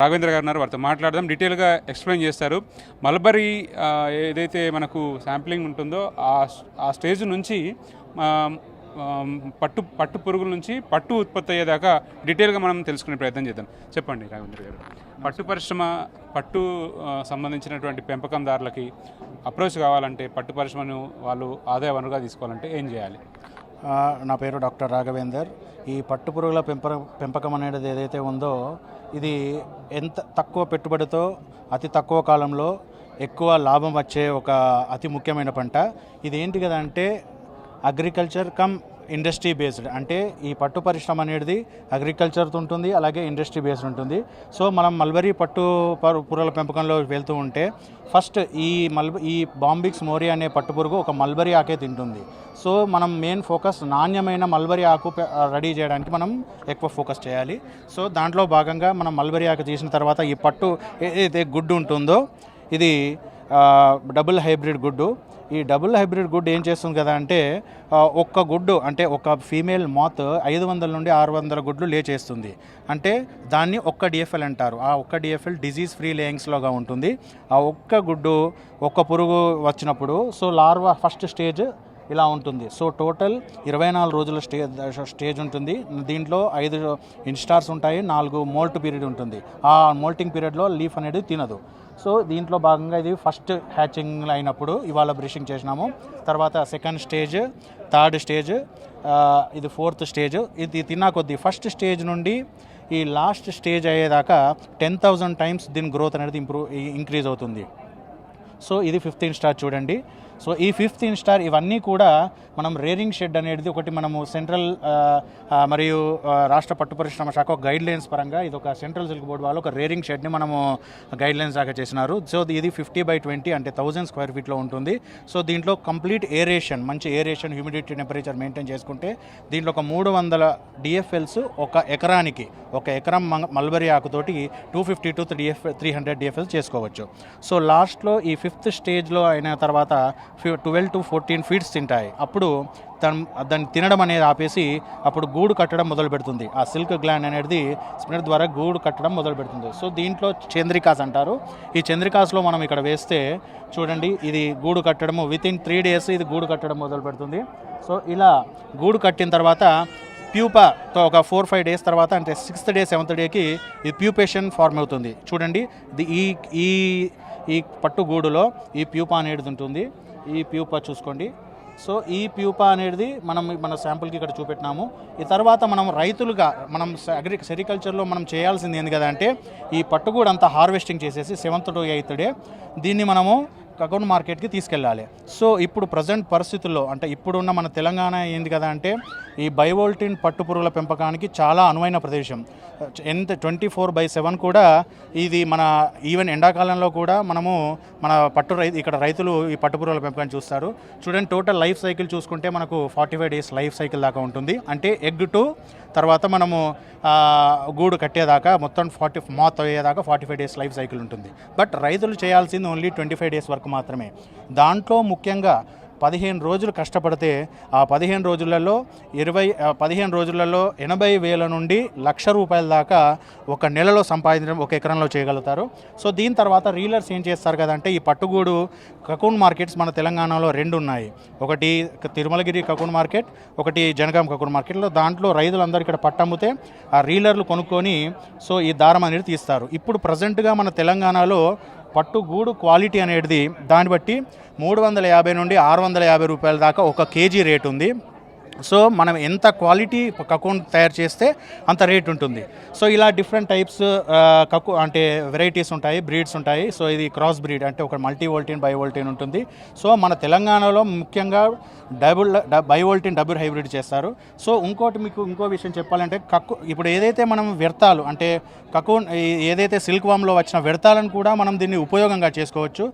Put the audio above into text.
రాఘవేంద్ర గారు ఉన్నారు, వారితో మాట్లాడదాం. డీటెయిల్గా ఎక్స్ప్లెయిన్ చేస్తారు. మల్బరీ ఏదైతే మనకు శాంప్లింగ్ ఉంటుందో ఆ స్టేజ్ నుంచి పట్టు పురుగుల నుంచి పట్టు ఉత్పత్తి అయ్యేదాకా డీటెయిల్గా మనం తెలుసుకునే ప్రయత్నం చేద్దాం. చెప్పండి రాఘవేంద్ర గారు, పట్టు పరిశ్రమ పట్టు సంబంధించినటువంటి పెంపకందారులకి అప్రోచ్ కావాలంటే, పట్టు పరిశ్రమను వాళ్ళు ఆదాయ వనరుగా తీసుకోవాలంటే ఏం చేయాలి? నా పేరు డాక్టర్ రాఘవేందర్. ఈ పట్టు పురుగుల పెంపకం అనేది ఏదైతే ఉందో ఇది ఎంత తక్కువ పెట్టుబడితో అతి తక్కువ కాలంలో ఎక్కువ లాభం వచ్చే ఒక అతి ముఖ్యమైన పంట. ఇది ఏంటి కదా అంటే అగ్రికల్చర్ కమ్ ఇండస్ట్రీ బేస్డ్. అంటే ఈ పట్టు పరిశ్రమ అనేది అగ్రికల్చర్తో ఉంటుంది, అలాగే ఇండస్ట్రీ బేస్డ్ ఉంటుంది. సో మనం మల్బరీ పట్టు పురుగుల పెంపకంలో వెళ్తూ ఉంటే ఫస్ట్ ఈ బాంబిక్స్ మోరీ అనే పట్టు పురుగు ఒక మల్బరీ ఆకే తింటుంది. సో మనం మెయిన్ ఫోకస్ నాణ్యమైన మల్బరీ ఆకు రెడీ చేయడానికి మనం ఎక్కువ ఫోకస్ చేయాలి. సో దాంట్లో భాగంగా మనం మల్బరీ ఆకు తీసిన తర్వాత ఈ పట్టు ఏదైతే గుడ్డు ఉంటుందో ఇది డబుల్ హైబ్రిడ్ గుడ్డు. ఈ డబుల్ హైబ్రిడ్ గుడ్డు ఏం చేస్తుంది కదా అంటే ఒక్క గుడ్డు అంటే ఒక ఫీమేల్ మాత్ 500 నుండి 600 గుడ్లు లే చేస్తుంది. అంటే దాన్ని ఒక్క డిఎఫ్ఎల్ అంటారు. ఆ ఒక్క డిఎఫ్ఎల్ డిజీజ్ ఫ్రీ లేయింగ్స్లోగా ఉంటుంది. ఆ ఒక్క గుడ్డు ఒక్క పురుగు వచ్చినప్పుడు సో లార్వా ఫస్ట్ స్టేజ్ ఇలా ఉంటుంది. సో టోటల్ 24 రోజుల స్టేజ్ ఉంటుంది. దీంట్లో 5 ఇన్స్టార్స్ ఉంటాయి, 4 మోల్ట్ పీరియడ్ ఉంటుంది. ఆ మోల్టింగ్ పీరియడ్లో లీఫ్ అనేది తినదు. సో దీంట్లో భాగంగా ఇది ఫస్ట్ హ్యాచింగ్ అయినప్పుడు ఇవాళ బ్రషింగ్ చేసినాము. తర్వాత సెకండ్ స్టేజ్, థర్డ్ స్టేజ్, ఇది ఫోర్త్ స్టేజ్. ఇది తిన్నా కొద్దీ ఫస్ట్ స్టేజ్ నుండి ఈ లాస్ట్ స్టేజ్ అయ్యేదాకా 10,000 టైమ్స్ దీని గ్రోత్ అనేది ఇంక్రీజ్ అవుతుంది. సో ఇది 15 స్టార్ చూడండి. సో ఈ 15 స్టార్ ఇవన్నీ కూడా మనం రేరింగ్ షెడ్ అనేది ఒకటి మనము సెంట్రల్ మరియు రాష్ట్ర పట్టు పరిశ్రమ శాఖ గైడ్ లైన్స్ పరంగా ఇది ఒక సెంట్రల్ సిల్క్ బోర్డు వాళ్ళు ఒక రేరింగ్ షెడ్ని మనము గైడ్ లైన్స్ దాకా చేసినారు. సో ఇది 50/20 అంటే 1000 స్క్వేర్ ఫీట్లో ఉంటుంది. సో దీంట్లో కంప్లీట్ ఏరేషన్, మంచి ఏరేషన్, హ్యూమిడిటీ, టెంపరేచర్ మెయింటైన్ చేసుకుంటే దీంట్లో ఒక 300 డిఎఫ్ఎల్స్ ఒక ఎకరం మల్బరీ ఆకుతోటి 250 to 300 డిఎఫ్ఎల్స్ చేసుకోవచ్చు. సో లాస్ట్లో ఈ 5th స్టేజ్లో అయిన తర్వాత 12 to 14 ఫీట్స్ తింటాయి. అప్పుడు దాన్ని తినడం అనేది ఆపేసి అప్పుడు గూడు కట్టడం మొదలు పెడుతుంది. ఆ సిల్క్ గ్లాండ్ అనేది స్పిన్నర్ ద్వారా గూడు కట్టడం మొదలు పెడుతుంది. సో దీంట్లో చంద్రికాస్ అంటారు. ఈ చంద్రికాస్లో మనం ఇక్కడ వేస్తే చూడండి, ఇది గూడు కట్టడము వితిన్ 3 days ఇది గూడు కట్టడం మొదలు పెడుతుంది. సో ఇలా గూడు కట్టిన తర్వాత ప్యూపాతో ఒక 4-5 days తర్వాత అంటే 6th day 7th dayకి ఈ ప్యూపేషన్ ఫార్మ్ అవుతుంది. చూడండి, ఈ పట్టుగూడులో ఈ ప్యూపా అనేది ఉంటుంది. ఈ ప్యూపా చూసుకోండి. సో ఈ ప్యూపా అనేది మన శాంపుల్కి ఇక్కడ చూపెట్టినాము. ఈ తర్వాత మనం రైతులుగా మనం సెరికల్చర్లో మనం చేయాల్సింది ఏంది కదా అంటే ఈ పట్టుగూడు అంతా హార్వెస్టింగ్ చేసేసి 7th to 8th day దీన్ని మనము కకౌన్ మార్కెట్కి తీసుకెళ్ళాలి. సో ఇప్పుడు ప్రజెంట్ పరిస్థితుల్లో అంటే ఇప్పుడున్న మన తెలంగాణ ఏంది కదా అంటే ఈ బయోవోల్టిన్ పట్టు పురుగుల పెంపకానికి చాలా అనువైన ప్రదేశం. 24/7 కూడా ఇది మన ఈవెన్ ఎండాకాలంలో కూడా మనము మన ఇక్కడ రైతులు ఈ పట్టు పురుగుల పెంపకాన్ని చూస్తారు. చూడండి, టోటల్ లైఫ్ సైకిల్ చూసుకుంటే మనకు 45 days లైఫ్ సైకిల్ దాకా ఉంటుంది. అంటే ఎగ్ టు తర్వాత మనము గూడు కట్టేదాకా మొత్తం మాత్ అయ్యేదాకా 45 days లైఫ్ సైకిల్ ఉంటుంది. బట్ రైతులు చేయాల్సింది ఓన్లీ 25 days వరకు మాత్రమే. దాంట్లో ముఖ్యంగా 15 రోజులు కష్టపడితే ఆ 15 రోజులలో 80,000 నుండి 1,00,000 రూపాయల దాకా ఒక నెలలో సంపాదించడం ఒక ఎకరంలో చేయగలుగుతారు. సో దీని తర్వాత రీలర్స్ ఏం చేస్తారు కదంటే ఈ పట్టుగూడు కకూన్ మార్కెట్స్ మన తెలంగాణలో 2 ఉన్నాయి. ఒకటి తిరుమలగిరి కకూన్ మార్కెట్, ఒకటి జనగాం కకూన్ మార్కెట్లో. దాంట్లో రైతులందరూ ఇక్కడ పట్టమ్మితే ఆ రీలర్లు కొనుక్కొని సో ఈ దారం అనేది తీస్తారు. ఇప్పుడు ప్రజెంట్గా మన తెలంగాణలో పట్టుగూడు క్వాలిటీ అనేది దాన్ని బట్టి 350 నుండి 650 రూపాయల దాకా 1 kg రేట్ ఉంది. సో మనం ఎంత క్వాలిటీ కకూన్ తయారు చేస్తే అంత రేట్ ఉంటుంది. సో ఇలా డిఫరెంట్ టైప్స్ అంటే వెరైటీస్ ఉంటాయి, బ్రీడ్స్ ఉంటాయి. సో ఇది క్రాస్ బ్రీడ్ అంటే ఒక మల్టీవోల్టిన్, బయోవోల్టిన్ ఉంటుంది. సో మన తెలంగాణలో ముఖ్యంగా బయోవోల్టిన్ డబుల్ హైబ్రిడ్ చేస్తారు. సో మీకు ఇంకో విషయం చెప్పాలంటే ఇప్పుడు ఏదైతే మనం వ్యర్థాలు అంటే కకూన్ ఏదైతే సిల్క్ వామ్లో వచ్చిన వ్యర్థాలను కూడా మనం దీన్ని ఉపయోగంగా చేసుకోవచ్చు.